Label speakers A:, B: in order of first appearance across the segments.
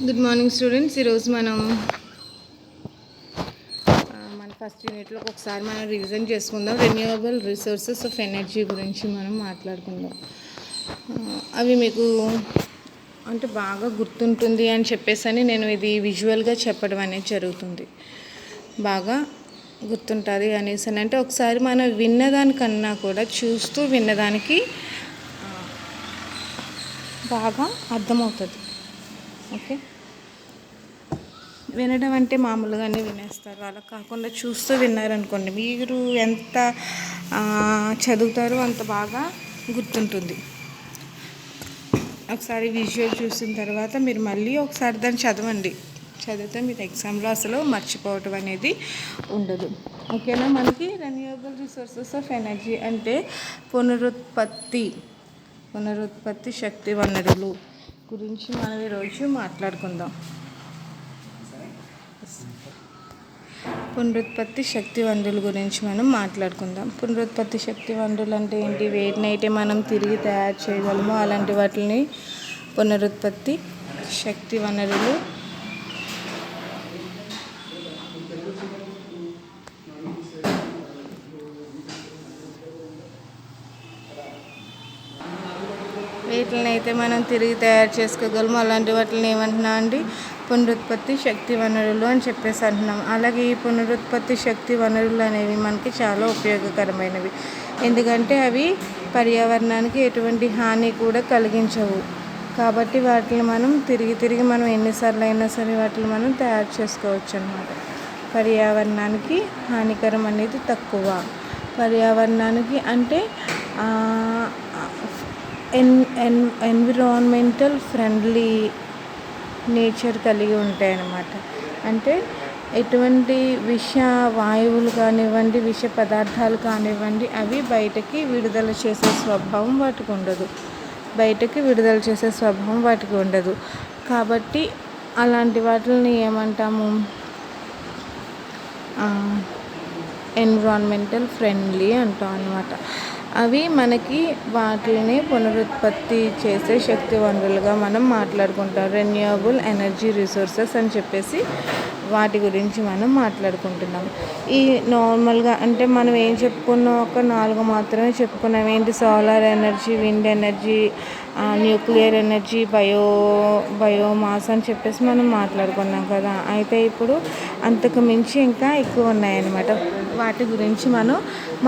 A: Good morning students. ఈరోజు మనం మన ఫస్ట్ యూనిట్లో ఒకసారి మనం రివిజన్ చేసుకుందాం. రెన్యూవబుల్ రిసోర్సెస్ ఆఫ్ ఎనర్జీ గురించి మనం మాట్లాడుకుందాం. అవి మీకు అంటే బాగా గుర్తుంటుంది అని చెప్పేసి నేను ఇది విజువల్గా చెప్పడం అనేది జరుగుతుంది. బాగా గుర్తుంటుంది అనేసి అంటే ఒకసారి మనం విన్నదానికన్నా కూడా చూస్తూ విన్నదానికి బాగా అర్థమవుతుంది. ఓకే, వినడం అంటే మామూలుగానే వినేస్తారు, అలా కాకుండా చూస్తూ విన్నారనుకోండి మీరు ఎంత చదువుతారో అంత బాగా గుర్తుంటుంది. ఒకసారి విజువల్ చూసిన తర్వాత మీరు మళ్ళీ ఒకసారి దాన్ని చదివితే మీరు ఎగ్జామ్లో అసలు మర్చిపోవటం అనేది ఉండదు. ఓకేనా. మనకి రెన్యూవబుల్ రిసోర్సెస్ ఆఫ్ ఎనర్జీ అంటే పునరుత్పత్తి శక్తి వనరులు గురించి మనం ఈరోజు మాట్లాడుకుందాం. పునరుత్పత్తి శక్తి వనరుల గురించి మనం మాట్లాడుకుందాం. పునరుత్పత్తి శక్తి వనరులు అంటే ఏంటి? వేటినైతే మనం తిరిగి తయారు చేయగలమో అలాంటి వాటిని పునరుత్పత్తి శక్తి వనరులు వీటినైతే మనం తిరిగి తయారు చేసుకోగలము అలాంటి వాటిని ఏమంటున్నాం అండి? పునరుత్పత్తి శక్తి వనరులు అని చెప్పేసి అంటున్నాం. అలాగే ఈ పునరుత్పత్తి శక్తి వనరులు అనేవి మనకి చాలా ఉపయోగకరమైనవి. ఎందుకంటే అవి పర్యావరణానికి ఎటువంటి హాని కూడా కలిగించవు. కాబట్టి వాటిని మనం తిరిగి మనం ఎన్నిసార్లు అయినా సరే వాటిని మనం తయారు చేసుకోవచ్చు అన్నమాట. పర్యావరణానికి హానికరం అనేది తక్కువ. పర్యావరణానికి అంటే ఎన్విరాన్మెంటల్ ఫ్రెండ్లీ నేచర్ కలిగి ఉంటాయి అన్నమాట. అంటే ఎటువంటి విష వాయువులు కానివ్వండి, విష పదార్థాలు కానివ్వండి, అవి బయటకి విడుదల చేసే స్వభావం వాటికి ఉండదు. కాబట్టి అలాంటి వాటిని ఏమంటాము? ఎన్విరాన్మెంటల్ ఫ్రెండ్లీ అంటాం అన్నమాట. అవి మనకి వాటిని పునరుత్పత్తి చేసే శక్తి వనరులుగా మనం మాట్లాడుకుంటాం. రెన్యూవబుల్ ఎనర్జీ రిసోర్సెస్ అని చెప్పేసి వాటి గురించి మనం మాట్లాడుకుంటున్నాం. ఈ నార్మల్గా అంటే మనం ఏం చెప్పుకున్నాం? ఒక 4 మాత్రమే చెప్పుకున్నాం. ఏంటి? Solar energy, wind energy, nuclear energy, biomass అని చెప్పేసి మనం మాట్లాడుకున్నాం కదా. అయితే ఇప్పుడు అంతకు మించి ఇంకా ఎక్కువ ఉన్నాయన్నమాట. వాటి గురించి మనం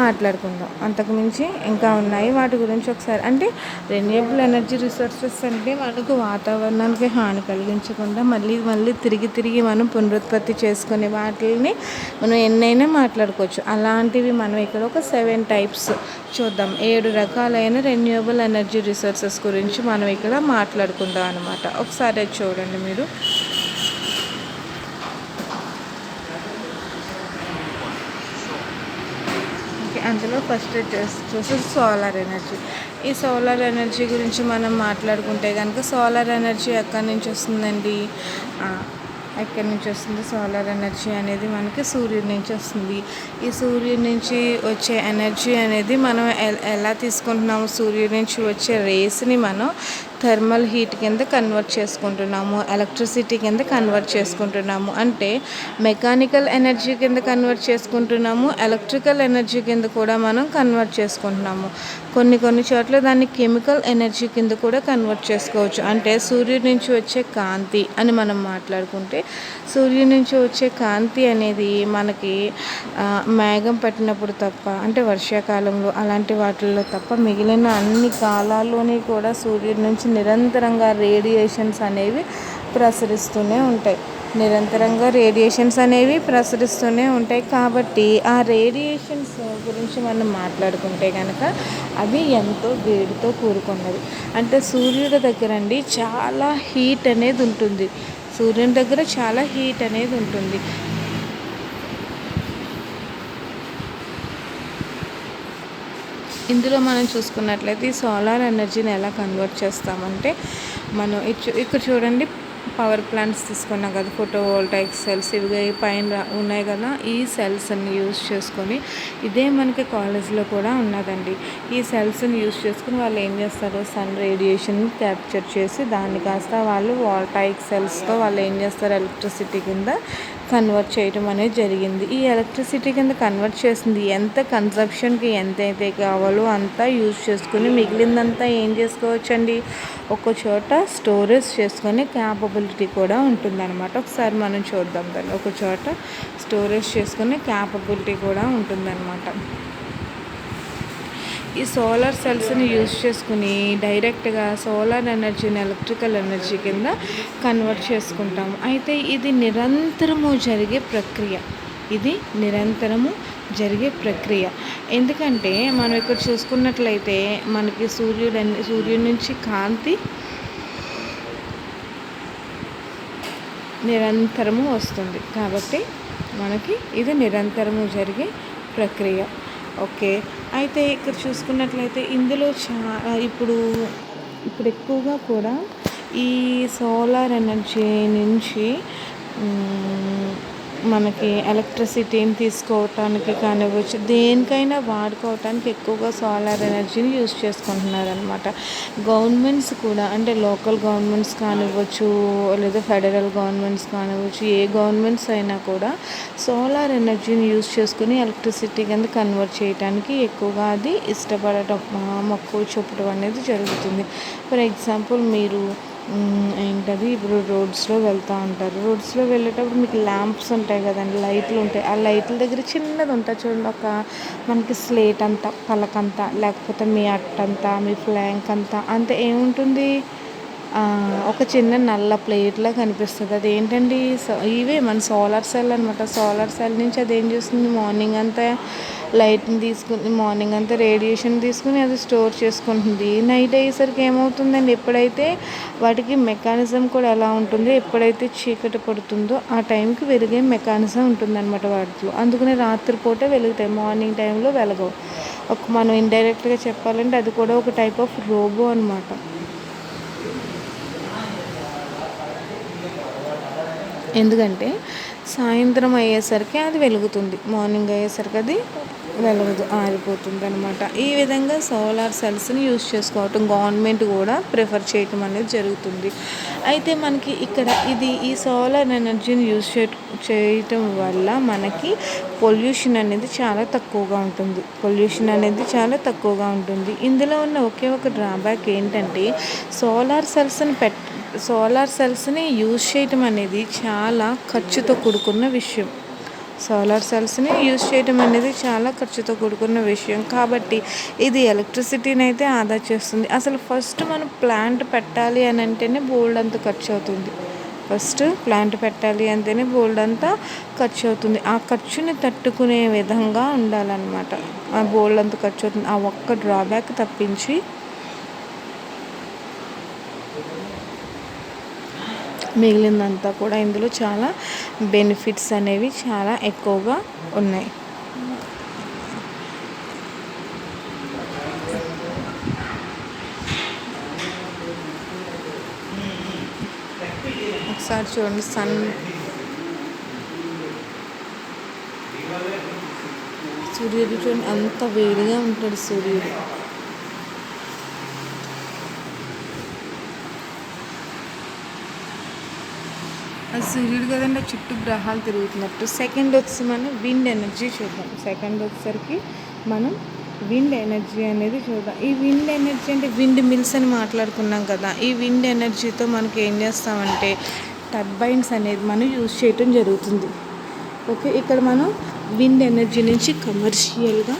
A: మాట్లాడుకుందాం. అంతకు మించి ఇంకా ఉన్నాయి. వాటి గురించి ఒకసారి అంటే రెన్యూవబుల్ ఎనర్జీ రిసోర్సెస్ అంటే మనకు వాతావరణానికి హాని కలిగించకుండా మళ్ళీ తిరిగి మనం పునరుత్పత్తి చేసుకునే వాటిని మనం ఎన్నైనా మాట్లాడుకోవచ్చు. అలాంటివి మనం ఇక్కడ ఒక 7 టైప్స్ చూద్దాం. 7 రకాలైన రెన్యూవబుల్ ఎనర్జీ రిసోర్సెస్ గురించి మనం ఇక్కడ మాట్లాడుకుందాం అన్నమాట. ఒకసారి చూడండి మీరు. అందులో ఫస్ట్ చూసి సోలార్ ఎనర్జీ. ఈ సోలార్ ఎనర్జీ గురించి మనం మాట్లాడుకుంటే కనుక సోలార్ ఎనర్జీ ఎక్కడి నుంచి వస్తుందండి? సోలార్ ఎనర్జీ అనేది మనకి సూర్యుడి నుంచి వస్తుంది. ఈ సూర్యుడి నుంచి వచ్చే ఎనర్జీ అనేది మనం ఎలా తీసుకుంటున్నాము? సూర్యుడి నుంచి వచ్చే రేస్ని మనం థర్మల్ హీట్ కింద కన్వర్ట్ చేసుకుంటున్నాము, ఎలక్ట్రిసిటీ కింద కన్వర్ట్ చేసుకుంటున్నాము. అంటే మెకానికల్ ఎనర్జీ కింద కన్వర్ట్ చేసుకుంటున్నాము, ఎలక్ట్రికల్ ఎనర్జీ కింద కూడా మనం కన్వర్ట్ చేసుకుంటున్నాము. కొన్ని చోట్ల దాన్ని కెమికల్ ఎనర్జీ కింద కూడా కన్వర్ట్ చేసుకోవచ్చు. అంటే సూర్యుడి నుంచి వచ్చే కాంతి అని మనం మాట్లాడుకుంటే సూర్యుడి నుంచి వచ్చే కాంతి అనేది మనకి మేఘం పట్టినప్పుడు తప్ప, అంటే వర్షాకాలంలో అలాంటి వాటిల్లో తప్ప మిగిలిన అన్ని కాలాల్లోని కూడా సూర్యుడి నుంచి నిరంతరంగా రేడియేషన్స్ అనేవి ప్రసరిస్తూనే ఉంటాయి. కాబట్టి ఆ రేడియేషన్స్ గురించి మనం మాట్లాడుకుంటే కనుక అవి ఎంతో వేడితో కూడుకున్నవి. అంటే సూర్యుడి దగ్గర అండి చాలా హీట్ అనేది ఉంటుంది. ఇందులో మనం చూసుకున్నట్లయితే ఈ సోలార్ ఎనర్జీని ఎలా కన్వర్ట్ చేస్తామంటే మనం ఇక్కడ చూడండి, పవర్ ప్లాంట్స్ తీసుకున్నాం కదా, ఫోటోవోల్టాయిక్ సెల్స్ ఇవి పైన ఉన్నాయి కదా, ఈ సెల్స్ని యూజ్ చేసుకొని ఇదే మనకి కాలేజ్లో కూడా ఉన్నదండి. ఈ సెల్స్ని యూజ్ చేసుకుని వాళ్ళు ఏం చేస్తారు, సన్ రేడియేషన్ క్యాప్చర్ చేసి దాన్ని కాస్త వాళ్ళు వోల్టాయిక్ సెల్స్తో వాళ్ళు ఏం చేస్తారు, ఎలక్ట్రిసిటీ కింద కన్వర్ట్ చేయడం అనేది జరిగింది. ఈ ఎలక్ట్రిసిటీ కింద కన్వర్ట్ చేసింది ఎంత కన్సంప్షన్కి ఎంతైతే కావాలో అంతా యూజ్ చేసుకుని మిగిలిందంతా ఏం చేసుకోవచ్చండి, ఒక చోట స్టోరేజ్ చేసుకునే క్యాపబిలిటీ కూడా ఉంటుందన్నమాట. ఒకసారి మనం చూద్దాం దాన్ని. ఒక చోట స్టోరేజ్ చేసుకునే క్యాపబిలిటీ కూడా ఉంటుందన్నమాట. ఈ సోలార్ సెల్స్ని యూజ్ చేసుకుని డైరెక్ట్గా సోలార్ ఎనర్జీని ఎలక్ట్రికల్ ఎనర్జీ కింద కన్వర్ట్ చేసుకుంటాము. అయితే ఇది నిరంతరము జరిగే ప్రక్రియ. ఇది నిరంతరము జరిగే ప్రక్రియ. ఎందుకంటే మనం ఇక్కడ చూసుకున్నట్లయితే మనకి సూర్యుడి నుంచి కాంతి నిరంతరము వస్తుంది. కాబట్టి మనకి ఇది నిరంతరము జరిగే ప్రక్రియ. ఓకే, అయితే ఇక్కడ చూసుకున్నట్లయితే ఇందులో ఇప్పుడు ఎక్కువగా కూడా ఈ సోలార్ ఎనర్జీ నుంచి మనకి ఎలక్ట్రిసిటీని తీసుకోవటానికి కానివ్వచ్చు, దేనికైనా వాడుకోవటానికి ఎక్కువగా సోలార్ ఎనర్జీని యూజ్ చేసుకుంటున్నారనమాట. గవర్నమెంట్స్ కూడా, అంటే లోకల్ గవర్నమెంట్స్ కానివ్వచ్చు లేదా ఫెడరల్ గవర్నమెంట్స్ కానివ్వచ్చు, ఏ గవర్నమెంట్స్ అయినా కూడా సోలార్ ఎనర్జీని యూజ్ చేసుకుని ఎలక్ట్రిసిటీ కింద కన్వర్ట్ చేయడానికి ఎక్కువగా అది ఇష్టపడటం, మక్కువ చూపడం అనేది జరుగుతుంది. ఫర్ ఎగ్జాంపుల్ మీరు ఏంటది, ఇప్పుడు రోడ్స్లో వెళ్తూ ఉంటారు. రోడ్స్లో వెళ్ళేటప్పుడు మీకు ల్యాంప్స్ ఉంటాయి కదండి, లైట్లు ఉంటాయి. ఆ లైట్ల దగ్గర చిన్నది ఉంటుంది చూడండి, ఒక మనకి స్లేట్ అంతా, పలకంతా, లేకపోతే మీ అట్టంతా, మీ ఫ్లాంక్ అంతా అంతే ఏముంటుంది, ఒక చిన్న నల్ల ప్లేట్లా కనిపిస్తుంది. అది ఏంటండి, ఇవే మన సోలార్ సెల్ అనమాట. సోలార్ సెల్ నుంచి అది ఏం చేస్తుంది, మార్నింగ్ అంతా లైట్ని తీసుకుని, మార్నింగ్ అంతా రేడియేషన్ తీసుకుని అది స్టోర్ చేసుకుంటుంది. నైట్ అయ్యేసరికి ఏమవుతుందండి, ఎప్పుడైతే వాటికి మెకానిజం కూడా ఎలా ఉంటుంది, ఎప్పుడైతే చీకటి పడుతుందో ఆ టైంకి వెలిగే మెకానిజం ఉంటుందన్నమాట వాటిలో. అందుకనే రాత్రిపూట వెలుగుతాయి, మార్నింగ్ టైంలో వెలగవు. మనం ఇండైరెక్ట్గా చెప్పాలంటే అది కూడా ఒక టైప్ ఆఫ్ రోబో అనమాట. ఎందుకంటే సాయంత్రం అయ్యేసరికి అది వెలుగుతుంది, మార్నింగ్ అయ్యేసరికి అది వెలగదు, ఆరిపోతుంది అనమాట. ఈ విధంగా సోలార్ సెల్స్ని యూజ్ చేసుకోవటం గవర్నమెంట్ కూడా ప్రిఫర్ చేయటం అనేది జరుగుతుంది. అయితే మనకి ఇక్కడ ఈ సోలార్ ఎనర్జీని యూజ్ చేయటం వల్ల మనకి పొల్యూషన్ అనేది చాలా తక్కువగా ఉంటుంది. ఇందులో ఉన్న ఒకే ఒక డ్రాబ్యాక్ ఏంటంటే సోలార్ సెల్స్ని యూజ్ చేయటం అనేది చాలా ఖర్చుతో కూడుకున్న విషయం. కాబట్టి ఇది ఎలక్ట్రిసిటీని అయితే ఆదా చేస్తుంది. అసలు ఫస్ట్ మనం ప్లాంట్ పెట్టాలి అని అంటేనే బోల్డ్ అంత ఖర్చు అవుతుంది. ఆ ఖర్చుని తట్టుకునే విధంగా ఉండాలన్నమాట. ఆ బోల్డ్ అంత ఖర్చు అవుతుంది. ఆ ఒక్క డ్రాబ్యాక్ తప్పించి మిగిలిందంతా కూడా ఇందులో చాలా బెనిఫిట్స్ అనేవి చాలా ఎక్కువగా ఉన్నాయి. ఒకసారి చూడండి, సూర్యుడు చూడండి అంత వేడిగా ఉంటాడు సూర్యుడు. అది సూర్యుడు కదండి, చుట్టూ గ్రహాలు తిరుగుతున్నట్టు. సెకండ్ వచ్చి మనం విండ్ ఎనర్జీ చూద్దాం. విండ్ ఎనర్జీ అనేది చూద్దాం. ఈ విండ్ ఎనర్జీ అంటే విండ్ మిల్స్ అని మాట్లాడుకున్నాం కదా. ఈ విండ్ ఎనర్జీతో మనకి ఏం చేస్తామంటే టర్బైన్స్ అనేది మనం యూజ్ చేయటం జరుగుతుంది. ఓకే, ఇక్కడ మనం విండ్ ఎనర్జీ నుంచి కమర్షియల్గా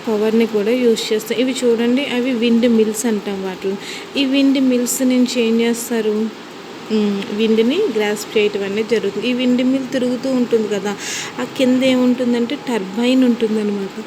A: పవర్ని కూడా యూజ్ చేస్తాం. ఇవి చూడండి, అవి విండ్ మిల్స్ అంటాం వాటిని. ఈ విండ్ మిల్స్ నుంచి ఏం చేస్తారు, విండ్ని గ్రాస్ప్ చేయటం అనేది జరుగుతుంది. ఈ విండ్ మిల్ తిరుగుతూ ఉంటుంది కదా, ఆ కింద ఏముంటుందంటే టర్బైన్ ఉంటుందన్నమాట.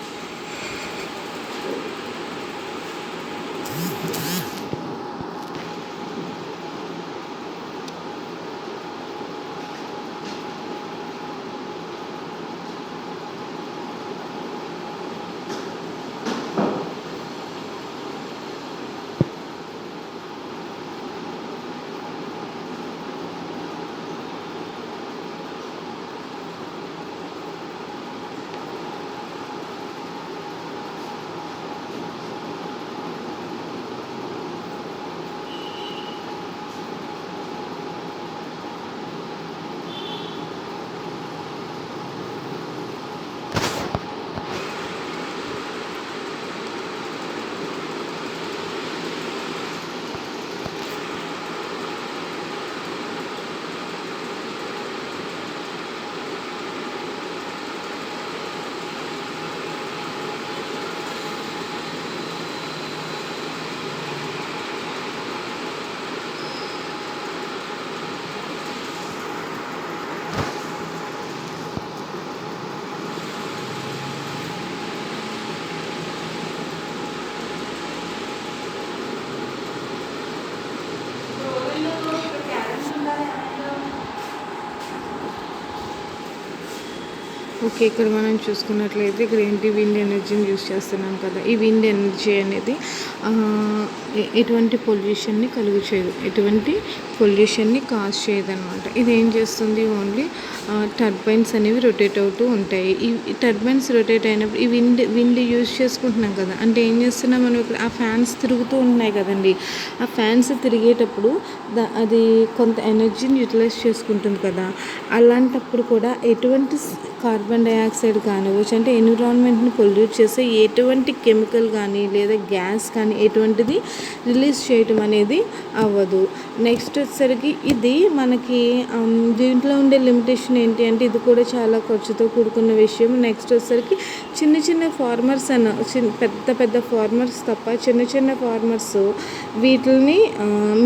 A: ఓకే. ఇక్కడ మనం చూసుకున్నట్లయితే ఇక్కడ ఏంటి విండ్ ఎనర్జీని యూజ్ చేస్తున్నాం కదా! ఈ విండ్ ఎనర్జీ అనేది ఎటువంటి పొల్యూషన్‌ని కలుగ చేయదు. ఎటువంటి పొల్యూషన్‌ని కాజ్ చేయదనమాట. ఇది ఏం చేస్తుంది ఓన్లీ టర్బైన్స్ అనేవి రొటేట్ అవుతూ ఉంటాయి. ఈ టర్బైన్స్ రొటేట్ అయినప్పుడు ఈ విండ్ యూజ్ చేసుకుంటున్నాం కదా! అంటే ఏం చేస్తున్నాం మనం ఇక్కడ ఆ ఫ్యాన్స్ తిరుగుతూ ఉన్నాయి కదండీ! ఆ ఫ్యాన్స్ తిరిగేటప్పుడు అది కొంత ఎనర్జీని యూటిలైజ్ చేసుకుంటుంది కదా! అలాంటప్పుడు కూడా ఎటువంటి కార్బన్ డయాక్సైడ్ కానివ్వచ్చు, అంటే ఎన్విరాన్మెంట్ని పొల్యూట్ చేసే ఎటువంటి కెమికల్ కానీ లేదా గ్యాస్ కానీ ఎటువంటిది రిలీజ్ చేయటం అనేది అవ్వదు. నెక్స్ట్ వచ్చేసరికి ఇది మనకి దీంట్లో ఉండే లిమిటేషన్ ఏంటి అంటే ఇది కూడా చాలా ఖర్చుతో కూడుకున్న విషయం. నెక్స్ట్ వచ్చేసరికి చిన్న చిన్న ఫార్మర్స్ పెద్ద పెద్ద ఫార్మర్స్ తప్ప చిన్న చిన్న ఫార్మర్స్ వీటిని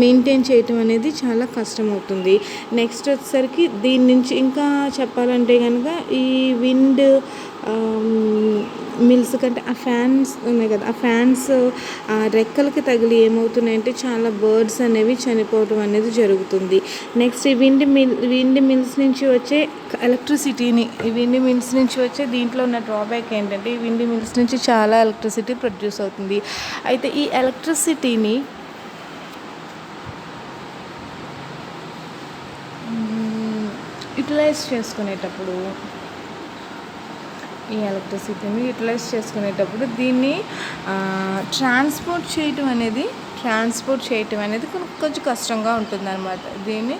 A: మెయింటైన్ చేయటం అనేది చాలా కష్టమవుతుంది. నెక్స్ట్ వచ్చేసరికి దీని నుంచి ఇంకా చెప్పాలంటే కనుక ఈ విండ్ మిల్స్ కంటే ఆ ఫ్యాన్స్ ఉన్నాయి కదా, ఆ ఫ్యాన్స్ రెక్కలకి తగిలి ఏమవుతున్నాయంటే చాలా బర్డ్స్ అనేవి చనిపోవడం అనేది జరుగుతుంది. నెక్స్ట్ ఈ విండ్ మిల్స్ నుంచి వచ్చే ఎలక్ట్రిసిటీని ఈ విండ్ మిల్స్ నుంచి వచ్చే దీంట్లో ఉన్న డ్రాబ్యాక్ ఏంటంటే ఈ విండ్ మిల్స్ నుంచి చాలా ఎలక్ట్రిసిటీ ప్రొడ్యూస్ అవుతుంది. అయితే ఈ ఎలక్ట్రిసిటీని యూటిలైజ్ చేసుకునేటప్పుడు దీన్ని ట్రాన్స్పోర్ట్ చేయటం అనేది కొంచెం కష్టంగా ఉంటుందన్నమాట. దీన్ని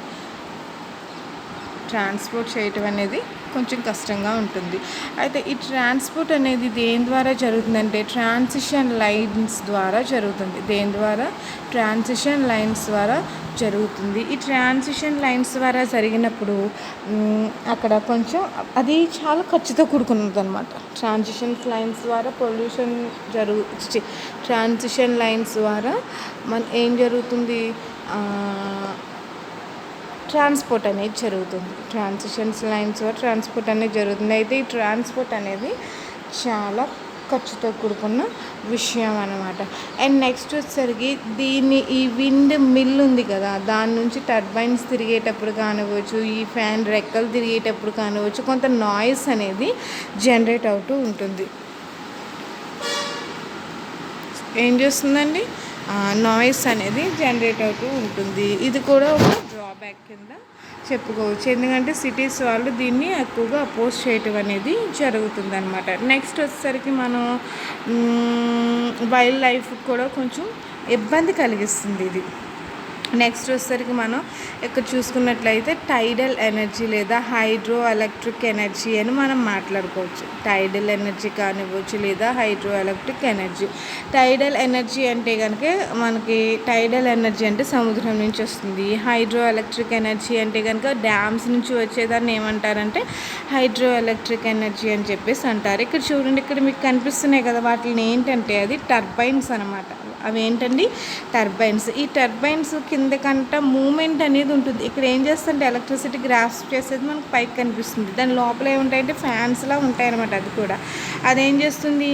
A: ట్రాన్స్పోర్ట్ చేయటం అనేది కొంచెం కష్టంగా ఉంటుంది. అయితే ఈ ట్రాన్స్పోర్ట్ అనేది దేని ద్వారా జరుగుతుందంటే ట్రాన్సిషన్ లైన్స్ ద్వారా జరుగుతుంది. ఈ ట్రాన్సిషన్ లైన్స్ ద్వారా జరిగినప్పుడు అక్కడ కొంచెం అది చాలా ఖర్చుతో కూడుకున్నది అనమాట. ట్రాన్సిషన్ లైన్స్ ద్వారా ఏం జరుగుతుంది, ట్రాన్స్పోర్ట్ అనేది జరుగుతుంది. అయితే ఈ ట్రాన్స్పోర్ట్ అనేది చాలా ఖర్చుతో కూడుకున్న విషయం అన్నమాట. అండ్ నెక్స్ట్ వచ్చేసరికి ఈ విండ్ మిల్ ఉంది కదా, దాని నుంచి టర్బైన్స్ తిరిగేటప్పుడు కానివ్వచ్చు, ఈ ఫ్యాన్ రెక్కలు తిరిగేటప్పుడు కానివ్వచ్చు, కొంత నాయిస్ అనేది జనరేట్ అవుతూ ఉంటుంది. ఏం చేస్తుందండి, నాయిస్ అనేది జనరేట్ అవుతూ ఉంటుంది. ఇది కూడా ఒక డ్రాబ్యాక్ కింద చెప్పుకోవచ్చు. ఎందుకంటే సిటీస్ వాళ్ళు దీన్ని ఎక్కువగా అపోజ్ చేయటం అనేది జరుగుతుంది అనమాట. నెక్స్ట్ వచ్చేసరికి మనం వైల్డ్ లైఫ్ కూడా కొంచెం ఇబ్బంది కలిగిస్తుంది ఇది. నెక్స్ట్ వచ్చేసరికి మనం ఇక్కడ చూసుకున్నట్లయితే టైడల్ ఎనర్జీ లేదా హైడ్రో ఎలక్ట్రిక్ ఎనర్జీ అని మనం మాట్లాడుకోవచ్చు. టైడల్ ఎనర్జీ కానివ్వచ్చు లేదా హైడ్రో ఎలక్ట్రిక్ ఎనర్జీ. టైడల్ ఎనర్జీ అంటే కనుక మనకి టైడల్ ఎనర్జీ అంటే సముద్రం నుంచి వస్తుంది. హైడ్రో ఎలక్ట్రిక్ ఎనర్జీ అంటే కనుక డ్యామ్స్ నుంచి వచ్చేదాన్ని ఏమంటారంటే హైడ్రో ఎలక్ట్రిక్ ఎనర్జీ అని చెప్పేసి అంటారు. ఇక్కడ చూడండి, ఇక్కడ మీకు కనిపిస్తున్నాయి కదా, వాటిని ఏంటంటే అది టర్బైన్స్ అనమాట. అవి ఏంటండి, టర్బైన్స్. ఈ టర్బైన్స్ కిందకంట మూమెంట్ అనేది ఉంటుంది. ఇక్కడ ఏం చేస్తుంటే ఎలక్ట్రిసిటీ గ్రాస్ప్ చేసేది మనకు పైకి కనిపిస్తుంది. దాని లోపల ఏముంటాయంటే ఫ్యాన్స్లా ఉంటాయన్నమాట. అది కూడా అదేం చేస్తుంది,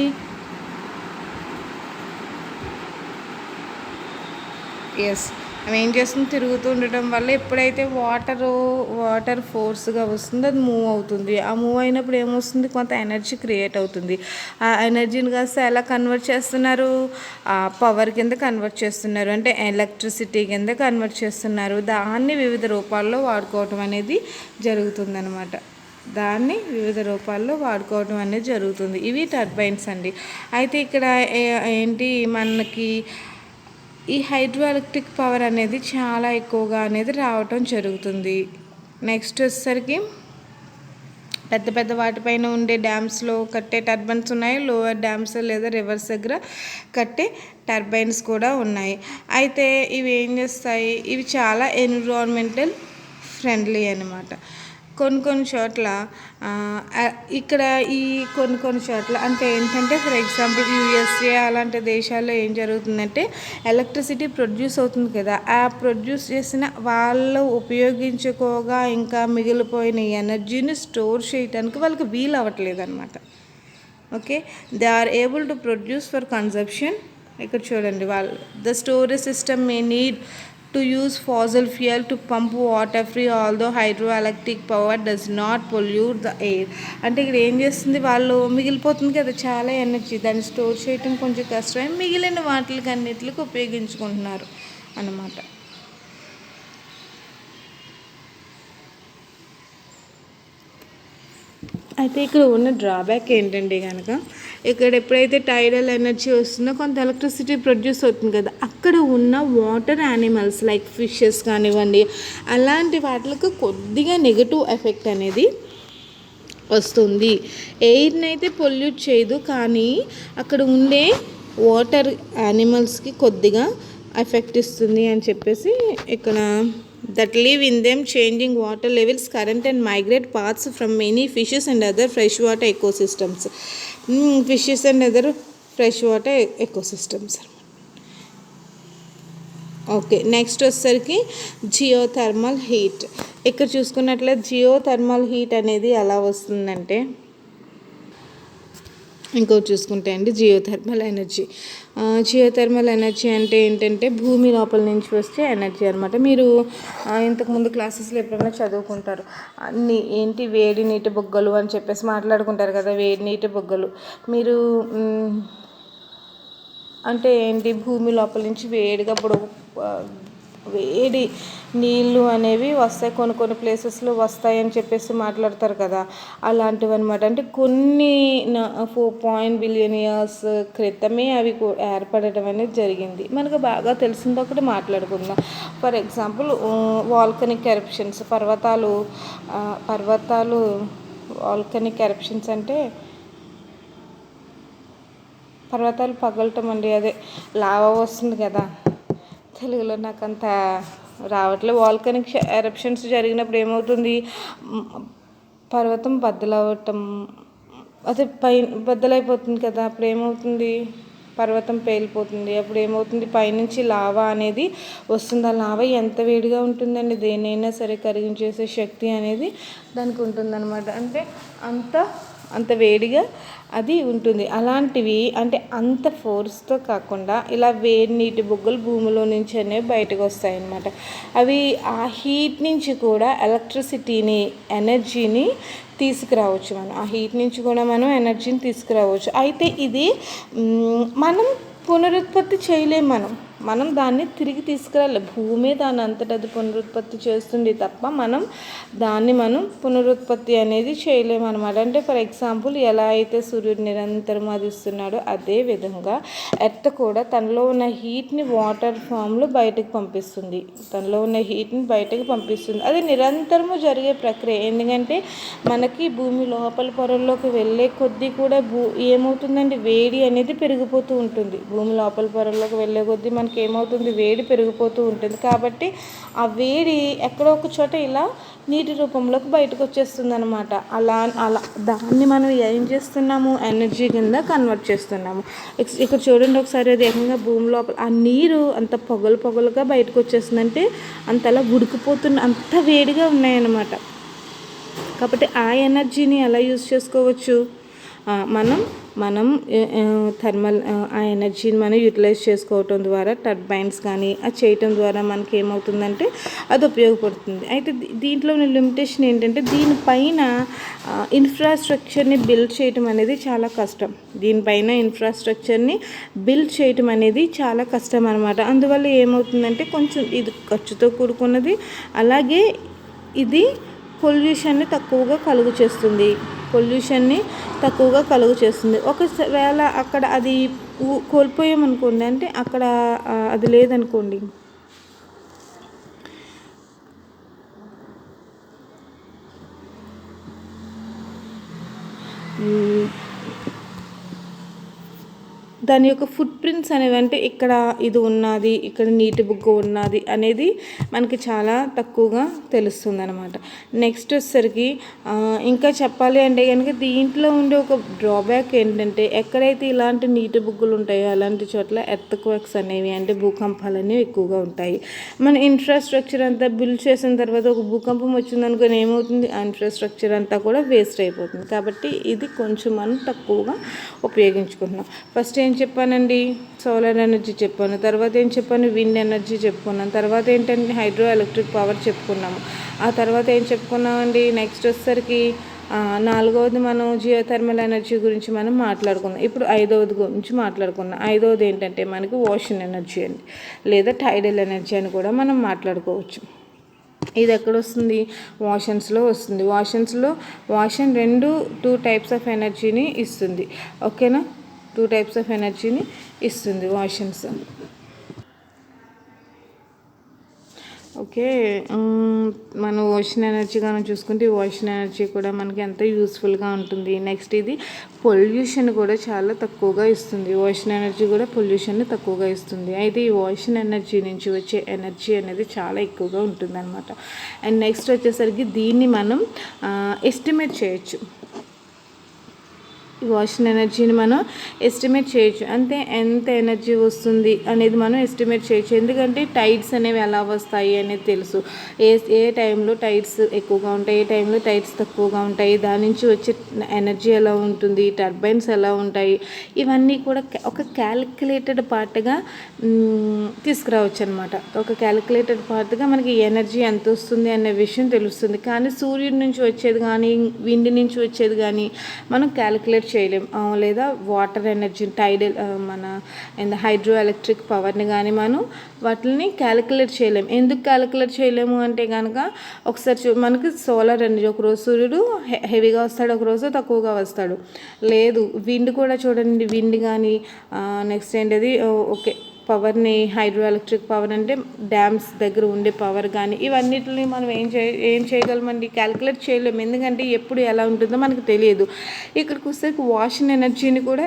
A: అవి ఏం చేస్తుంది, తిరుగుతూ ఉండటం వల్ల ఎప్పుడైతే వాటర్ ఫోర్స్గా వస్తుందో అది మూవ్ అవుతుంది. ఆ మూవ్ అయినప్పుడు ఏమొస్తుంది, కొంత ఎనర్జీ క్రియేట్ అవుతుంది. ఆ ఎనర్జీని కాస్త ఎలా కన్వర్ట్ చేస్తున్నారు, పవర్ కింద కన్వర్ట్ చేస్తున్నారు, అంటే ఎలక్ట్రిసిటీ కింద కన్వర్ట్ చేస్తున్నారు. దాన్ని వివిధ రూపాల్లో వాడుకోవటం అనేది జరుగుతుందన్నమాట. ఇవి టర్బైన్స్ అండి. అయితే ఇక్కడ ఏంటి మనకి ఈ హైడ్రో ఎలక్ట్రిక్ పవర్ అనేది చాలా ఎక్కువగా అనేది రావటం జరుగుతుంది. నెక్స్ట్ వచ్చేసరికి పెద్ద పెద్ద వాటిపైన ఉండే డ్యామ్స్లో కట్టే టర్బైన్స్ ఉన్నాయి. లోవర్ డ్యామ్స్ లేదా రివర్స్ దగ్గర కట్టే టర్బైన్స్ కూడా ఉన్నాయి. అయితే ఇవి ఏం చేస్తాయి, ఇవి చాలా ఎన్విరాన్మెంటల్ ఫ్రెండ్లీ అన్నమాట. కొన్ని చోట్ల కొన్ని చోట్ల అంటే ఏంటంటే ఫర్ ఎగ్జాంపుల్ USA అలాంటి దేశాల్లో ఏం జరుగుతుందంటే ఎలక్ట్రిసిటీ ప్రొడ్యూస్ అవుతుంది కదా, ఆ ప్రొడ్యూస్ చేసిన వాళ్ళు ఉపయోగించుకోగా ఇంకా మిగిలిపోయిన ఎనర్జీని స్టోర్ చేయడానికి వాళ్ళకి వీలు అవ్వట్లేదు అనమాట. Okay, they are able to produce for consumption. ఇక్కడ చూడండి, the storage system may need to use fossil fuel to pump water free, although hydroelectric power does not pollute the air. అంటే ఇక్కడ ఏం చేస్తుంది, వాళ్ళు మిగిలిపోతుంది కదా చాలా ఎనర్జీ, దాన్ని స్టోర్ చేయడం కొంచెం కష్టమే, మిగిలిన వాటికి అన్నిటికి ఉపయోగించుకుంటున్నారు అన్నమాట. అయితే ఇక్కడ ఉన్న డ్రాబ్యాక్ ఏంటంటే కనుక, ఇక్కడ ఎప్పుడైతే టైడల్ ఎనర్జీ వస్తుందో కొంత ఎలక్ట్రిసిటీ ప్రొడ్యూస్ అవుతుంది కదా, అక్కడ ఉన్న వాటర్ యానిమల్స్ లైక్ ఫిషెస్ కానివ్వండి, అలాంటి వాటికి కొద్దిగా నెగటివ్ ఎఫెక్ట్ అనేది వస్తుంది. ఎయిర్ని అయితే పొల్యూట్ చేయదు, కానీ అక్కడ ఉండే వాటర్ యానిమల్స్కి కొద్దిగా ఎఫెక్ట్ ఇస్తుంది అని చెప్పేసి ఇక్కడ that live in them, changing water levels, current and migrate paths from many fishes and other freshwater ecosystems. Fishes and other freshwater ecosystems. Okay, next వచ్చేసరికి జియోథర్మల్ హీట్. ఇక్కడ చూసుకున్నట్లయితే జియోథర్మల్ హీట్ అనేది ఎలా వస్తుందంటే, ఇంకోటి చూసుకుంటే అండి జియోథర్మల్ ఎనర్జీ. జియోథర్మల్ ఎనర్జీ అంటే ఏంటంటే భూమి లోపల నుంచి వచ్చే ఎనర్జీ అనమాట. మీరు ఇంతకుముందు క్లాసెస్లో ఎప్పుడైనా చదువుకుంటారు, ఏంటి వేడి నీటి బొగ్గలు అని చెప్పేసి మాట్లాడుకుంటారు కదా, వేడి నీటి బొగ్గలు. మీరు అంటే ఏంటి, భూమి లోపల నుంచి వేడిగా వేడి నీళ్ళు అనేవి వస్తాయి, కొన్ని ప్లేసెస్లో వస్తాయని చెప్పేసి మాట్లాడతారు కదా, అలాంటివి అనమాట. అంటే కొన్ని 4 బిలియన్ ఇయర్స్ క్రితమే అవి ఏర్పడటం అనేది జరిగింది. మనకు బాగా తెలిసింది ఒకటి మాట్లాడుకుందాం. ఫర్ ఎగ్జాంపుల్ వాల్కనిక్ ఎరప్షన్స్, పర్వతాలు వాల్కనిక్ ఎరప్షన్స్ అంటే పర్వతాలు పగలటం అండి, అదే లావా వస్తుంది కదా, తెలుగులో నాకు అంత రావట్లేదు. వాల్కనిక్ ఎరప్షన్స్ జరిగినప్పుడు ఏమవుతుంది, పర్వతం బద్దలవటం, అదే బద్దలైపోతుంది కదా, అప్పుడు ఏమవుతుంది, పర్వతం పేలిపోతుంది. అప్పుడు ఏమవుతుంది, పైనుంచి లావా అనేది వస్తుంది. ఆ లావా ఎంత వేడిగా ఉంటుందండి, దేనైనా సరే కరిగించేసే శక్తి అనేది దానికి ఉంటుందన్నమాట. అంటే అంత వేడిగా అది ఉంటుంది. అలాంటివి అంటే అంత ఫోర్స్తో కాకుండా ఇలా వేడి నీటి బొగ్గలు భూమిలో నుంచి అనేవి బయటకు వస్తాయన్నమాట. అవి ఆ హీట్ నుంచి కూడా ఎలక్ట్రిసిటీని, ఎనర్జీని తీసుకురావచ్చు. ఆ హీట్ నుంచి కూడా మనం ఎనర్జీని తీసుకురావచ్చు. అయితే ఇది మనం పునరుత్పత్తి చేయలేము. మనం దాన్ని తిరిగి తీసుకురాలి. భూమి దాని అంతటా అది పునరుత్పత్తి చేస్తుంది తప్ప మనం పునరుత్పత్తి అనేది చేయలేము అనమాట. అంటే ఫర్ ఎగ్జాంపుల్ ఎలా అయితే సూర్యుడు నిరంతరం అదిస్తున్నాడో అదే విధంగా ఎర్త్ కూడా తనలో ఉన్న హీట్ని వాటర్ ఫామ్లో బయటకు పంపిస్తుంది. అది నిరంతరము జరిగే ప్రక్రియ. ఎందుకంటే మనకి భూమి లోపల పొరల్లోకి వెళ్ళే కొద్దీ కూడా ఏమవుతుందండి, వేడి అనేది పెరిగిపోతూ ఉంటుంది. భూమి లోపల పొరల్లోకి వెళ్ళే కొద్దీ మనకి ఏమవుతుంది, వేడి పెరిగిపోతూ ఉంటుంది. కాబట్టి ఆ వేడి ఎక్కడో ఒక చోట ఇలా నీటి రూపంలోకి బయటకు వచ్చేస్తుంది అనమాట. అలా దాన్ని మనం ఏం చేస్తున్నాము, ఎనర్జీ కింద కన్వర్ట్ చేస్తున్నాము. ఇక్కడ చూడండి ఒకసారి, అది ఏకంగా భూమి లోపల ఆ నీరు అంత పొగలుగా బయటకు వచ్చేస్తుందంటే అంతలా ఉడికిపోతున్న, అంత వేడిగా ఉన్నాయన్నమాట. కాబట్టి ఆ ఎనర్జీని ఎలా యూజ్ చేసుకోవచ్చు, మనం థర్మల్ ఆ ఎనర్జీని మనం యూటిలైజ్ చేసుకోవటం ద్వారా, టర్బైన్స్ కానీ అది చేయటం ద్వారా మనకి ఏమవుతుందంటే అది ఉపయోగపడుతుంది. అయితే దీంట్లో ఉన్న లిమిటేషన్ ఏంటంటే దీనిపైన ఇన్ఫ్రాస్ట్రక్చర్ని బిల్డ్ చేయటం అనేది చాలా కష్టం. అనమాట. అందువల్ల ఏమవుతుందంటే కొంచెం ఇది ఖర్చుతో కూడుకున్నది, అలాగే ఇది పొల్యూషన్ని తక్కువగా కలుగు చేస్తుంది. ఒకవేళ అక్కడ అది కోల్పోయామనుకోండి, అంటే అక్కడ అది లేదనుకోండి, దాని యొక్క ఫుట్ ప్రింట్స్ అనేవి, అంటే ఇక్కడ ఇది ఉన్నది, ఇక్కడ నీటి బుగ్గ ఉన్నది అనేది మనకి చాలా తక్కువగా తెలుస్తుంది అనమాట. నెక్స్ట్ వచ్చేసరికి ఇంకా చెప్పాలి అంటే కనుక దీంట్లో ఉండే ఒక డ్రాబ్యాక్ ఏంటంటే, ఎక్కడైతే ఇలాంటి నీటి బుగ్గలు ఉంటాయో అలాంటి చోట్ల ఎర్త్క్వేక్స్ అనేవి, అంటే భూకంపాలు అనేవి ఎక్కువగా ఉంటాయి. మన ఇన్ఫ్రాస్ట్రక్చర్ అంతా బిల్డ్ చేసిన తర్వాత ఒక భూకంపం వచ్చిందనుకొని ఏమవుతుంది, ఆ ఇన్ఫ్రాస్ట్రక్చర్ అంతా కూడా వేస్ట్ అయిపోతుంది. కాబట్టి ఇది కొంచెం మనం తక్కువగా ఉపయోగించుకుంటున్నాం. ఫస్ట్ ఏం చెప్పానండి? సోలార్ ఎనర్జీ చెప్పాను. తర్వాత ఏం చెప్పాను? విండ్ ఎనర్జీ చెప్పుకున్నాను. తర్వాత ఏంటంటే హైడ్రో ఎలక్ట్రిక్ పవర్ చెప్పుకున్నాము. ఆ తర్వాత ఏం చెప్పుకున్నామండి? నెక్స్ట్ వచ్చేసరికి నాలుగవది మనం జియోథర్మల్ ఎనర్జీ గురించి మనం మాట్లాడుకున్నాం. ఇప్పుడు ఐదవది గురించి మాట్లాడుకున్నాం. ఐదవది ఏంటంటే మనకి ఓషన్ ఎనర్జీ అండి, లేదా టైడల్ ఎనర్జీ అని కూడా మనం మాట్లాడుకోవచ్చు. ఇది ఎక్కడ వస్తుంది? ఓషన్స్లో వస్తుంది. ఓషన్ టూ టైప్స్ ఆఫ్ ఎనర్జీని ఇస్తుంది. ఓకేనా? 2 టైప్స్ ఆఫ్ ఎనర్జీని ఇస్తుంది ఓషన్స్. ఓకే. మనం ఓషన్ ఎనర్జీ కానీ చూసుకుంటే ఓషన్ ఎనర్జీ కూడా మనకి ఎంతో యూస్ఫుల్గా ఉంటుంది. నెక్స్ట్ ఇది పొల్యూషన్ కూడా చాలా తక్కువగా ఇస్తుంది. ఓషన్ ఎనర్జీ కూడా పొల్యూషన్ తక్కువగా ఇస్తుంది. అయితే ఈ ఓషన్ ఎనర్జీ నుంచి వచ్చే ఎనర్జీ అనేది చాలా ఎక్కువగా ఉంటుంది అనమాట. అండ్ నెక్స్ట్ వచ్చేసరికి దీన్ని మనం ఎస్టిమేట్ చేయొచ్చు. ఈ ఓషన్ ఎనర్జీని మనం ఎస్టిమేట్ చేయొచ్చు. అంటే ఎంత ఎనర్జీ వస్తుంది అనేది మనం ఎస్టిమేట్ చేయొచ్చు. ఎందుకంటే టైడ్స్ అనేవి ఎలా వస్తాయి అనేది తెలుసు. ఏ టైంలో టైడ్స్ ఎక్కువగా ఉంటాయి, ఏ టైంలో టైడ్స్ తక్కువగా ఉంటాయి, దాని నుంచి వచ్చే ఎనర్జీ ఎలా ఉంటుంది, టర్బైన్స్ ఎలా ఉంటాయి, ఇవన్నీ కూడా ఒక క్యాలిక్యులేటెడ్ పార్ట్గా తీసుకురావచ్చు అనమాట. ఒక క్యాలిక్యులేటెడ్ పార్ట్గా మనకి ఎనర్జీ ఎంత వస్తుంది అనే విషయం తెలుస్తుంది. కానీ సూర్యుడి నుంచి వచ్చేది కానీ విండ్ నుంచి వచ్చేది కానీ మనం క్యాలిక్యులేట్ చేయలేం. లేదా వాటర్ ఎనర్జీ టైడల్ మన హైడ్రో ఎలక్ట్రిక్ పవర్ని కానీ మనం వాటిని క్యాలిక్యులేట్ చేయలేము. ఎందుకు క్యాలిక్యులేట్ చేయలేము అంటే కనుక ఒకసారి మనకి సోలార్ ఎనర్జీ ఒకరోజు సూర్యుడు హెవీగా వస్తాడు, ఒకరోజు తక్కువగా వస్తాడు. లేదు విండ్ కూడా చూడండి, విండ్ కానీ నెక్స్ట్ ఏంటది ఓకే పవర్ని హైడ్రో ఎలక్ట్రిక్ పవర్ అంటే డ్యామ్స్ దగ్గర ఉండే పవర్ కానీ ఇవన్నిటిని మనం ఏం చేయగలమండి? క్యాలిక్యులేట్ చేయలేము. ఎందుకంటే ఎప్పుడు ఎలా ఉంటుందో మనకు తెలియదు. ఇక్కడికి వస్తే ఓషన్ ఎనర్జీని కూడా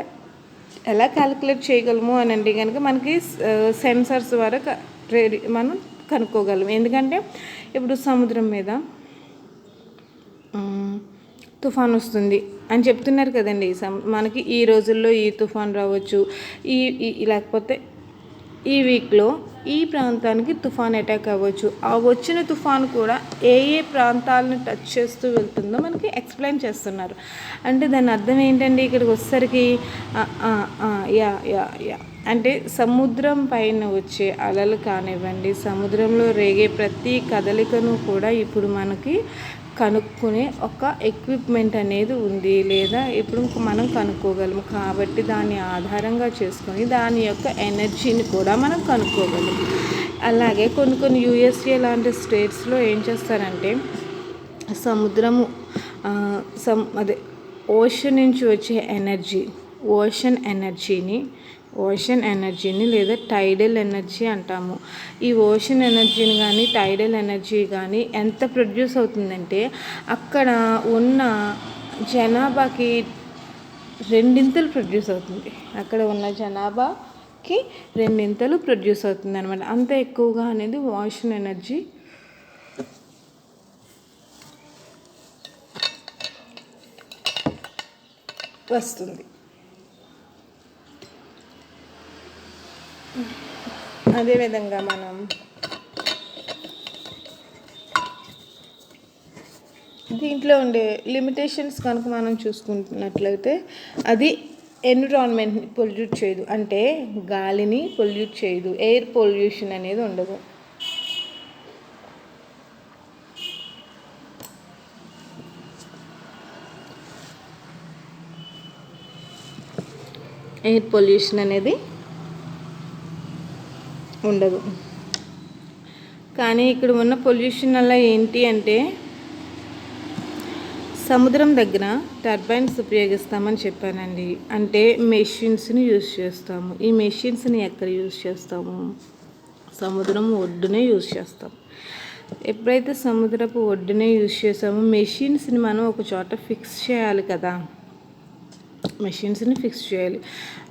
A: ఎలా క్యాలిక్యులేట్ చేయగలము అని అంటే కనుక మనకి సెన్సర్స్ ద్వారా మనం కనుక్కోగలం. ఎందుకంటే ఇప్పుడు సముద్రం మీద తుఫాన్ వస్తుంది అని చెప్తున్నారు కదండి. మనకి ఈ రోజుల్లో ఈ తుఫాన్ రావచ్చు, లేకపోతే ఈ వీక్లో ఈ ప్రాంతానికి తుఫాన్ అటాక్ అవ్వచ్చు. ఆ వచ్చిన తుఫాన్ కూడా ఏ ప్రాంతాలను టచ్ చేస్తూ వెళ్తుందో మనకి ఎక్స్ప్లెయిన్ చేస్తున్నారు. అంటే దాని అర్థం ఏంటండి? ఇక్కడికి వచ్చేసరికి యా అంటే సముద్రం పైన వచ్చే అలలు కానివ్వండి, సముద్రంలో రేగే ప్రతి కదలికను కూడా ఇప్పుడు మనకి కనుక్కునే ఒక ఎక్విప్మెంట్ అనేది ఉంది, లేదా ఇప్పుడు మనం కనుక్కోగలము. కాబట్టి దాన్ని ఆధారంగా చేసుకొని దాని యొక్క ఎనర్జీని కూడా మనం కనుక్కోగలము. అలాగే కొన్ని యూఎస్ఏ లాంటి స్టేట్స్లో ఏం చేస్తారంటే సముద్రము ఓషన్ నుంచి వచ్చే ఓషన్ ఎనర్జీని లేదా టైడల్ ఎనర్జీ అంటాము. ఈ ఓషన్ ఎనర్జీని కానీ టైడల్ ఎనర్జీ కానీ ఎంత ప్రొడ్యూస్ అవుతుందంటే అక్కడ ఉన్న జనాభాకి 2 ప్రొడ్యూస్ అవుతుంది. అక్కడ ఉన్న జనాభాకి 2 ప్రొడ్యూస్ అవుతుంది అనమాట. అంత ఎక్కువగా అనేది ఓషన్ ఎనర్జీ వస్తుంది. అదేవిధంగా మనం దీంట్లో ఉండే లిమిటేషన్స్ కనుక మనం చూసుకుంటున్నట్లయితే అది ఎన్విరాన్మెంట్ని పొల్యూట్ చేయదు. అంటే గాలిని పొల్యూట్ చేయదు, ఎయిర్ పొల్యూషన్ అనేది ఉండదు. ఎయిర్ పొల్యూషన్ అనేది ఉండదు. కానీ ఇక్కడ ఉన్న పొల్యూషన్ వల్ల ఏంటి అంటే సముద్రం దగ్గర టర్బైన్స్ ఉపయోగిస్తామని చెప్పానండి. అంటే మెషిన్స్ని యూజ్ చేస్తాము. ఈ మెషిన్స్ని ఎక్కడ యూజ్ చేస్తాము? సముద్రం ఒడ్డునే యూజ్ చేస్తాం. ఎప్పుడైతే సముద్రపు ఒడ్డునే యూజ్ చేసామో మెషిన్స్ని మనం ఒక చోట ఫిక్స్ చేయాలి కదా. మెషిన్స్ని ఫిక్స్ చేయాలి.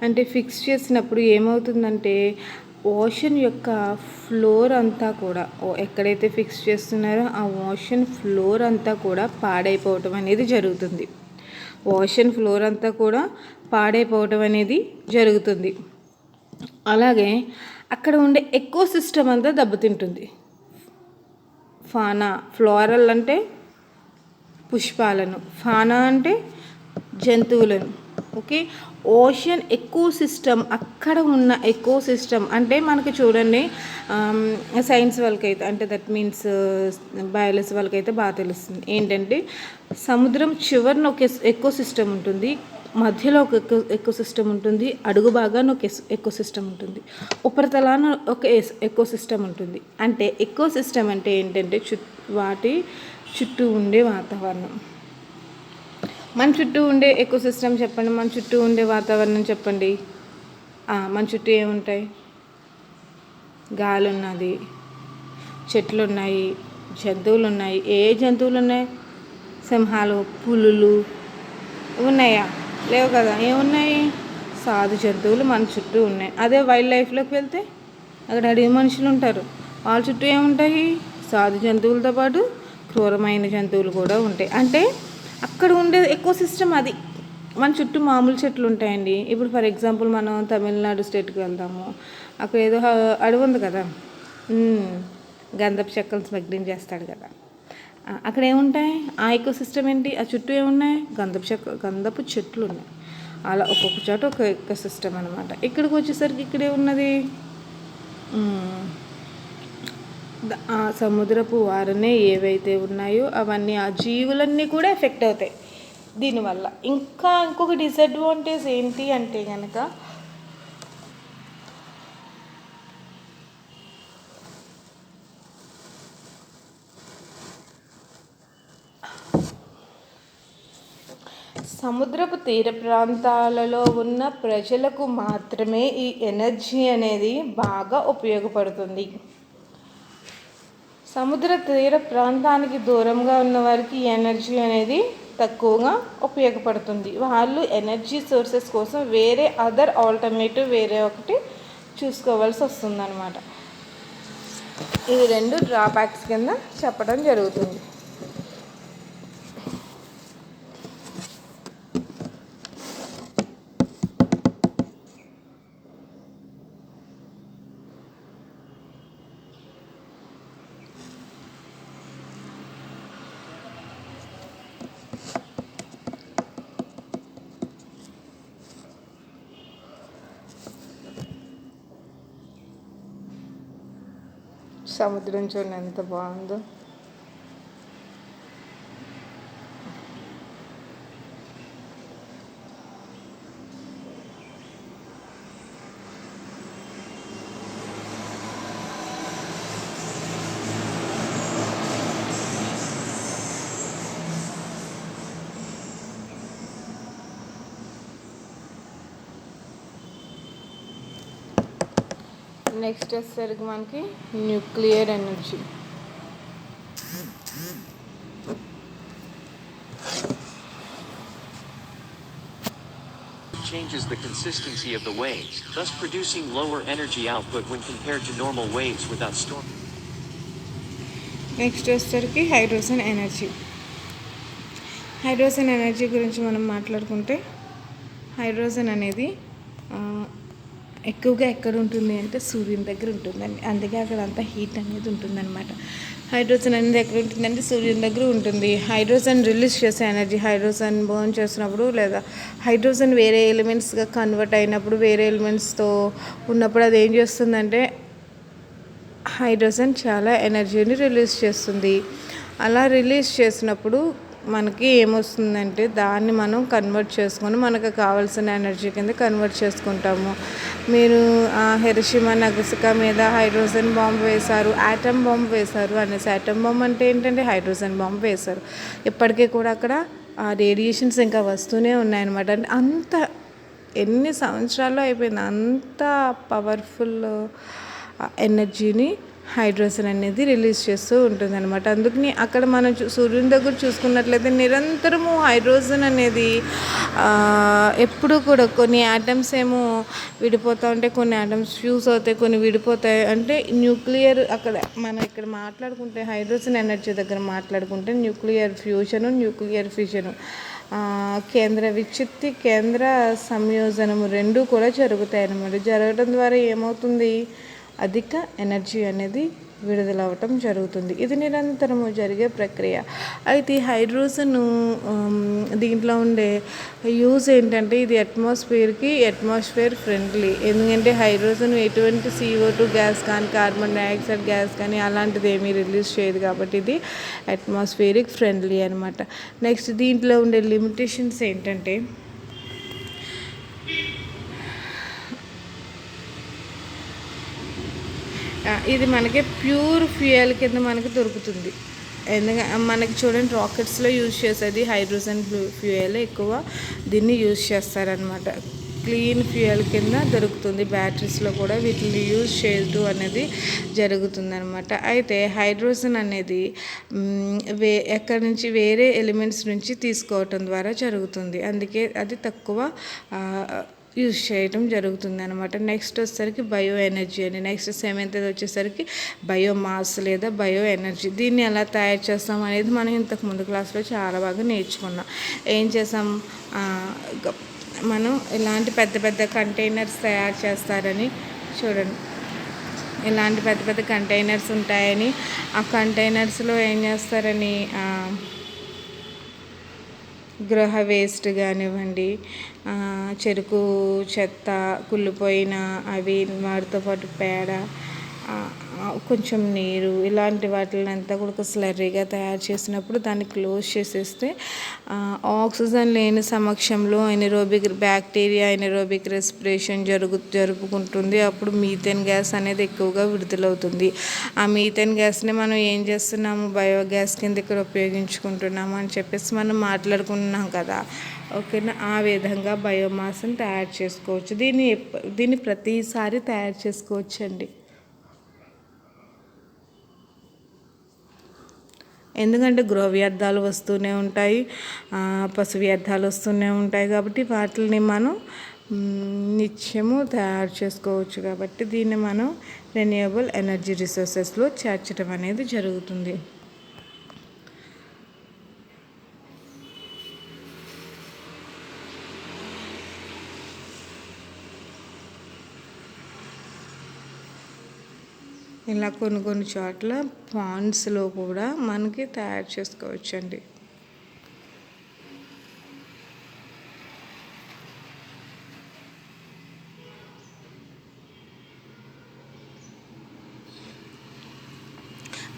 A: అంటే ఫిక్స్ చేసినప్పుడు ఏమవుతుందంటే ఓషన్ యొక్క ఫ్లోర్ అంతా కూడా ఎక్కడైతే ఫిక్స్ చేస్తున్నారో ఆ ఓషన్ ఫ్లోర్ అంతా కూడా పాడైపోవటం అనేది జరుగుతుంది. ఓషన్ ఫ్లోర్ అంతా కూడా పాడైపోవటం అనేది జరుగుతుంది. అలాగే అక్కడ ఉండే ఎకో సిస్టమ్ అంతా దెబ్బతింటుంది. ఫ్లోరల్ అంటే పుష్పాలను, ఫానా అంటే జంతువులను, ఓకే. ఓషన్ ఎకో సిస్టమ్, అక్కడ ఉన్న ఎకో సిస్టమ్ అంటే మనకి చూడండి, సైన్స్ వాళ్ళకైతే అంటే దట్ మీన్స్ బయాలజీ వాళ్ళకైతే బాగా తెలుస్తుంది ఏంటంటే, సముద్రం చివరిన ఒక ఎకో సిస్టమ్ ఉంటుంది, మధ్యలో ఒక ఎకో సిస్టమ్ ఉంటుంది, అడుగు భాగాన ఒక ఎకో సిస్టమ్ ఉంటుంది, ఉపరితలాన ఒక ఎకో సిస్టమ్ ఉంటుంది. అంటే ఎకో సిస్టమ్ అంటే ఏంటంటే వాటి చుట్టూ ఉండే వాతావరణం. మన చుట్టూ ఉండే ఎకో సిస్టమ్ చెప్పండి, మన చుట్టూ ఉండే వాతావరణం చెప్పండి. మన చుట్టూ ఏముంటాయి? గాలి ఉన్నది, చెట్లు ఉన్నాయి, జంతువులు ఉన్నాయి. ఏ జంతువులు ఉన్నాయి? సింహాలు, పులులు ఉన్నాయా? లేవు కదా. ఏమున్నాయి? సాధు జంతువులు మన చుట్టూ ఉన్నాయి. అదే వైల్డ్ లైఫ్లోకి వెళ్తే అక్కడ అడవి మనుషులు ఉంటారు, వాళ్ళ చుట్టూ ఏముంటాయి? సాధు జంతువులతో పాటు క్రూరమైన జంతువులు కూడా ఉంటాయి. అంటే అక్కడ ఉండే ఎకో సిస్టమ్ అది. మన చుట్టూ మామూలు చెట్లు ఉంటాయండి. ఇప్పుడు ఫర్ ఎగ్జాంపుల్ మనం తమిళనాడు స్టేట్కి వెళ్దాము, అక్కడ ఏదో అడవి ఉంది కదా, గంధపు చెక్కలు స్మగ్లింగ్ చేస్తాడు కదా, అక్కడ ఏముంటాయి? ఆ ఎకో సిస్టమ్ ఏంటి? ఆ చుట్టూ ఏమున్నాయి? గంధపు చెట్లు ఉన్నాయి. అలా ఒక్కొక్క చోట ఒక ఎకో సిస్టమ్ అనమాట. ఇక్కడికి వచ్చేసరికి ఇక్కడే ఉన్నది ఆ సముద్రపు వారనే ఏవైతే ఉన్నాయో అవన్నీ, ఆ జీవులన్నీ కూడా ఎఫెక్ట్ అవుతాయి దీనివల్ల. ఇంకొక డిసడ్వాంటేజ్ ఏంటి అంటే కనుక, సముద్రపు తీర ప్రాంతాలలో ఉన్న ప్రజలకు మాత్రమే ఈ ఎనర్జీ అనేది బాగా ఉపయోగపడుతుంది. సముద్ర తీర ప్రాంతానికి దూరంగా ఉన్న వారికి ఈ ఎనర్జీ అనేది తక్కువగా ఉపయోగపడుతుంది. వాళ్ళు ఎనర్జీ సోర్సెస్ కోసం వేరే ఆల్టర్నేటివ్ వేరే ఒకటి చూసుకోవాల్సి వస్తుందన్నమాట. ఇవి 2 డ్రాబ్యాక్స్ కింద చెప్పడం జరుగుతుంది. సముద్రం చూడండి ఎంత బాగుందో. నెక్స్ట్ వచ్చేసరికి మనకి nuclear energy.
B: Changes the consistency of the waves, thus producing lower energy output when compared to normal waves without storm.
A: Next వచ్చేసరికి హైడ్రోజన్ ఎనర్జీ. హైడ్రోజన్ ఎనర్జీ గురించి మనం మాట్లాడుకుంటే, హైడ్రోజన్ అనేది ఎక్కువగా ఎక్కడ ఉంటుంది అంటే సూర్యుని దగ్గర ఉంటుందండి. అందుకే అక్కడ అంతా హీట్ అనేది ఉంటుందన్నమాట. హైడ్రోజన్ అనేది ఎక్కడ ఉంటుందంటే సూర్యుని దగ్గర ఉంటుంది. హైడ్రోజన్ రిలీజ్ చేసే ఎనర్జీ, హైడ్రోజన్ బర్న్ చేసినప్పుడు లేదా హైడ్రోజన్ వేరే ఎలిమెంట్స్గా కన్వర్ట్ అయినప్పుడు, వేరే ఎలిమెంట్స్తో ఉన్నప్పుడు అది ఏం చేస్తుందంటే హైడ్రోజన్ చాలా ఎనర్జీని రిలీజ్ చేస్తుంది. అలా రిలీజ్ చేసినప్పుడు మనకి ఏమొస్తుందంటే దాన్ని మనం కన్వర్ట్ చేసుకొని మనకు కావాల్సిన ఎనర్జీ కింద కన్వర్ట్ చేసుకుంటాము. మీరు హిరోషిమా నాగసాకి మీద హైడ్రోజన్ బాంబు వేశారు, యాటమ్ బాంబు వేశారు అనేసి. యాటమ్ బాంబు అంటే ఏంటంటే హైడ్రోజన్ బాంబు వేశారు. ఇప్పటికీ కూడా అక్కడ ఆ రేడియేషన్స్ ఇంకా వస్తూనే ఉన్నాయన్నమాట. అంటే అంత ఎన్ని సంవత్సరాల్లో అయిపోయింది, అంత పవర్ఫుల్ ఎనర్జీని హైడ్రోజన్ అనేది రిలీజ్ చేస్తూ ఉంటుంది అనమాట. అందుకని అక్కడ మనం సూర్యుని దగ్గర చూసుకున్నట్లయితే నిరంతరము హైడ్రోజన్ అనేది ఎప్పుడు కూడా కొన్ని యాటమ్స్ ఏమో విడిపోతూ ఉంటాయి, కొన్ని యాటమ్స్ ఫ్యూజ్ అవుతాయి, కొన్ని విడిపోతాయి. అంటే న్యూక్లియర్ అక్కడ మనం ఇక్కడ మాట్లాడుకుంటే హైడ్రోజన్ ఎనర్జీ దగ్గర మాట్లాడుకుంటే న్యూక్లియర్ ఫ్యూజను, న్యూక్లియర్ ఫిషను, కేంద్ర విచ్ఛిత్తి, కేంద్ర సంయోజనము 2 కూడా జరుగుతాయి అన్నమాట. జరగడం ద్వారా ఏమవుతుంది, అధిక ఎనర్జీ అనేది విడుదలవ్వటం జరుగుతుంది. ఇది నిరంతరము జరిగే ప్రక్రియ. అయితే ఈ హైడ్రోజన్ దీంట్లో ఉండే యూజ్ ఏంటంటే ఇది అట్మాస్ఫియర్ ఫ్రెండ్లీ. ఎందుకంటే హైడ్రోజన్ ఎటువంటి CO2 గ్యాస్ కానీ కార్బన్ డైఆక్సైడ్ గ్యాస్ కానీ అలాంటిది ఏమీ రిలీజ్ చేయదు కాబట్టి ఇది అట్మాస్ఫియరిక్ ఫ్రెండ్లీ అనమాట. నెక్స్ట్ దీంట్లో ఉండే లిమిటేషన్స్ ఏంటంటే ఇది మనకి ప్యూర్ ఫ్యూయల్ కింద మనకి దొరుకుతుంది. ఎందుకంటే మనకి చూడండి రాకెట్స్లో యూజ్ చేసేది హైడ్రోజన్ ఫ్యూయల్ ఎక్కువ దీన్ని యూజ్ చేస్తారనమాట. క్లీన్ ఫ్యూయల్ కింద దొరుకుతుంది. బ్యాటరీస్లో కూడా వీటిని యూజ్ చేయడం అనేది జరుగుతుంది అనమాట. అయితే హైడ్రోజన్ అనేది ఎక్కడి నుంచి వేరే ఎలిమెంట్స్ నుంచి తీసుకోవటం ద్వారా జరుగుతుంది. అందుకే అది తక్కువ యూజ్ చేయడం జరుగుతుంది అనమాట. నెక్స్ట్ వచ్చేసరికి బయో ఎనర్జీ అని. నెక్స్ట్ 7th వచ్చేసరికి బయోమాస్ లేదా బయో ఎనర్జీ. దీన్ని ఎలా తయారు చేస్తాం అనేది మనం ఇంతకుముందు క్లాస్లో చాలా బాగా నేర్చుకున్నాం. ఏం చేసాం, మనం ఇలాంటి పెద్ద పెద్ద కంటైనర్స్ తయారు చేస్తారని చూడండి. ఇలాంటి పెద్ద పెద్ద కంటైనర్స్ ఉంటాయని ఆ కంటైనర్స్లో ఏం చేస్తారని గృహ వేస్ట్ కానివ్వండి, చెరుకు చెత్త, కుళ్ళిపోయిన అవి, వాటితో పాటు పేడ, కొంచెం నీరు, ఇలాంటి వాటినంతా కూడా స్లర్రీగా తయారు చేసినప్పుడు దాన్ని క్లోజ్ చేసేస్తే ఆక్సిజన్ లేని సమక్షంలో బ్యాక్టీరియా ఎనరోబిక్ రెస్పిరేషన్ జరుపుకుంటుంది. అప్పుడు మీథేన్ గ్యాస్ అనేది ఎక్కువగా విడుదలవుతుంది. ఆ మీథేన్ గ్యాస్ని మనం ఏం చేస్తున్నాము, బయోగ్యాస్ కింద ఇక్కడ ఉపయోగించుకుంటున్నాము అని చెప్పేసి మనం మాట్లాడుకున్నాం కదా. ఓకేనా, ఆ విధంగా బయోమాస్ని తయారు చేసుకోవచ్చు. దీన్ని ప్రతిసారి తయారు చేసుకోవచ్చు అండి. ఎందుకంటే గృహ వ్యర్థాలు వస్తూనే ఉంటాయి, పశు వ్యర్థాలు వస్తూనే ఉంటాయి కాబట్టి వాటిని మనం నిత్యము తయారు చేసుకోవచ్చు. కాబట్టి దీన్ని మనం రెన్యూవబుల్ ఎనర్జీ రిసోర్సెస్లో చేర్చడం అనేది జరుగుతుంది. ఇలా కొన్ని చోట్ల పాండ్స్లో కూడా మనకి తయారు చేసుకోవచ్చండి.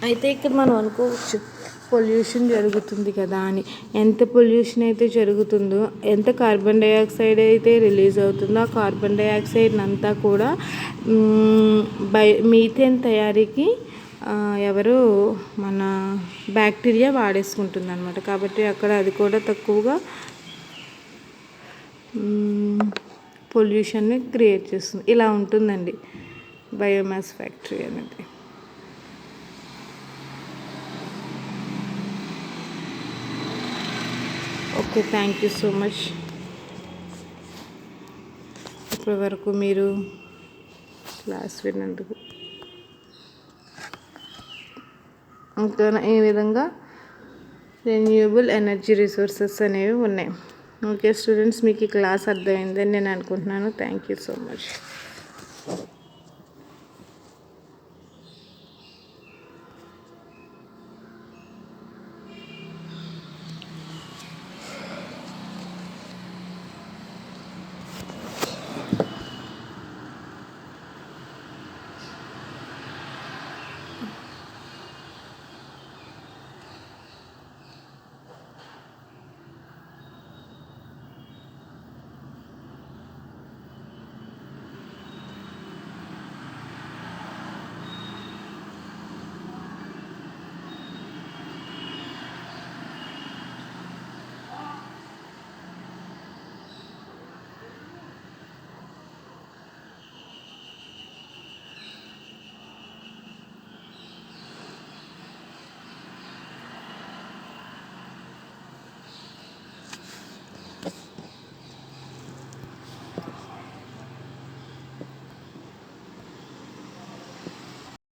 A: అయితే ఇక్కడ మనం అనుకోవచ్చు పొల్యూషన్ జరుగుతుంది కదా అని. ఎంత పొల్యూషన్ అయితే జరుగుతుందో, ఎంత కార్బన్ డైఆక్సైడ్ అయితే రిలీజ్ అవుతుందో ఆ కార్బన్ డైఆక్సైడ్ అంతా కూడా మీథేన్ తయారీకి మన బ్యాక్టీరియా వాడేసుకుంటుంది అనమాట. కాబట్టి అక్కడ అది కూడా తక్కువగా పొల్యూషన్ని క్రియేట్ చేస్తుంది. ఇలా ఉంటుందండి బయోమాస్ ఫ్యాక్టరీ అనేది. Okay, thank you so much. ఇప్పటి వరకు మీరు క్లాస్ విన్నందుకు. ఇంకా ఈ విధంగా రెన్యూవబుల్ ఎనర్జీ రిసోర్సెస్ అనేవి ఉన్నాయి. ఓకే స్టూడెంట్స్, మీకు ఈ క్లాస్ అర్థమైందని నేను అనుకుంటున్నాను. Thank you so much.